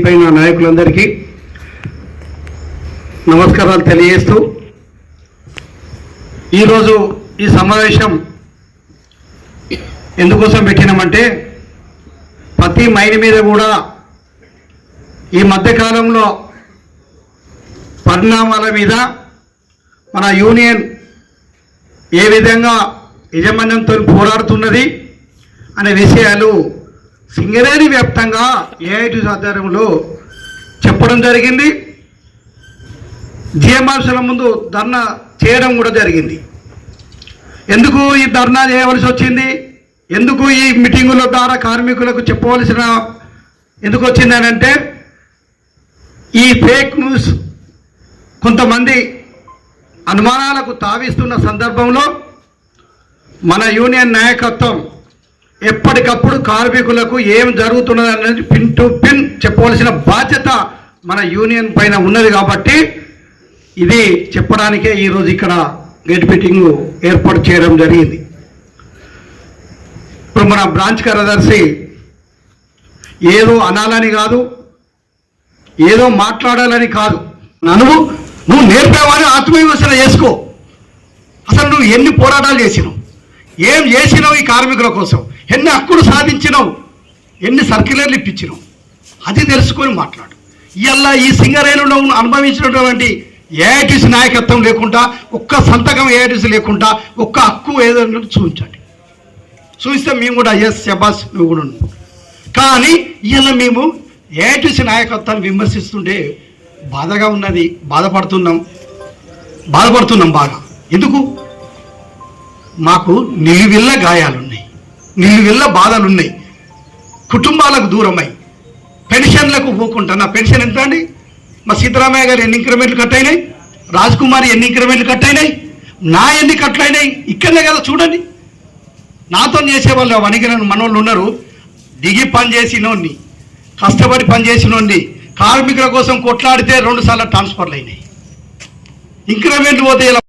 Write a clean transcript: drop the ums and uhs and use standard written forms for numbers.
పైన నాయకులందరికీ నమస్కారాలు తెలియజేస్తూ ఈరోజు ఈ సమావేశం ఎందుకోసం పెట్టినామంటే ప్రతి మైన్ మీద కూడా ఈ మధ్యకాలంలో పరిణామాల మీద మన యూనియన్ ఏ విధంగా యాజమాన్యంతో పోరాడుతున్నది అనే విషయాలు సింగరేణి వ్యాప్తంగా ఏఐటీసీ ఆధ్వర్యంలో చెప్పడం జరిగింది. జిఎంఆర్సీల ముందు ధర్నా చేయడం కూడా జరిగింది. ఎందుకు ఈ ధర్నా చేయవలసి వచ్చింది, ఎందుకు ఈ మీటింగుల ద్వారా కార్మికులకు చెప్పవలసిన ఎందుకు వచ్చింది అని అంటే, ఈ ఫేక్ న్యూస్ కొంతమంది అనుమానాలకు తావిస్తున్న సందర్భంలో మన యూనియన్ నాయకత్వం ఎప్పటికప్పుడు కార్మికులకు ఏం జరుగుతున్నది అనేది పిన్ టు పిన్ చెప్పవలసిన బాధ్యత మన యూనియన్ పైన ఉన్నది. కాబట్టి ఇది చెప్పడానికే ఈరోజు ఇక్కడ గేట్ మీటింగ్ ఏర్పాటు చేయడం జరిగింది. ఇప్పుడు మన బ్రాంచ్ కార్యదర్శి ఏదో అనాలని కాదు, ఏదో మాట్లాడాలని కాదు, నువ్వు నేర్పేవాడిని ఆత్మవిమర్శన చేసుకో. అసలు నువ్వు ఎన్ని పోరాటాలు చేసినావు, ఏం చేసినావు, ఈ కార్మికుల కోసం ఎన్ని హక్కులు సాధించినావు, ఎన్ని సర్క్యులర్లు ఇప్పించినావు, అది తెలుసుకొని మాట్లాడు. ఇవాళ ఈ సింగరేణిలో అనుభవించినటువంటి ఏఐటీసీ నాయకత్వం లేకుండా, ఒక్క సంతకం ఏఐటీసీ లేకుండా, ఒక్క హక్కు ఏదైనా చూపించండి. చూపిస్తే మేము కూడా ఎస్ శబాస్ నువ్వు కూడా ఉన్నావు. కానీ ఇవాళ మేము ఏఐటీసీ నాయకత్వాన్ని విమర్శిస్తుంటే బాధగా ఉన్నది, బాధపడుతున్నాం బాగా. ఎందుకు? మాకు నిలువెల్ల గాయాలున్నాయి, నిలువెల్ల బాధలున్నాయి, కుటుంబాలకు దూరమై పెన్షన్లకు పోకుండా. నా పెన్షన్ ఎంత అండి? మా సిద్ధరామయ్య గారు ఎన్ని ఇంక్రిమెంట్లు కట్ అయినాయి, రాజ్ కుమార్ ఎన్ని ఇంక్రిమెంట్లు కట్ అయినాయి, నా ఎన్ని కట్లు అయినాయి ఇక్కడనే కదా చూడండి. నాతో చేసేవాళ్ళు వణికిన మనోళ్ళు ఉన్నారు. దిగి పని చేసినోడిని, కష్టపడి పని చేసినోడిని, కార్మికుల కోసం కొట్లాడితే 2 సార్లు ట్రాన్స్ఫర్లు అయినాయి. ఇంక్రిమెంట్ పోతే ఇలా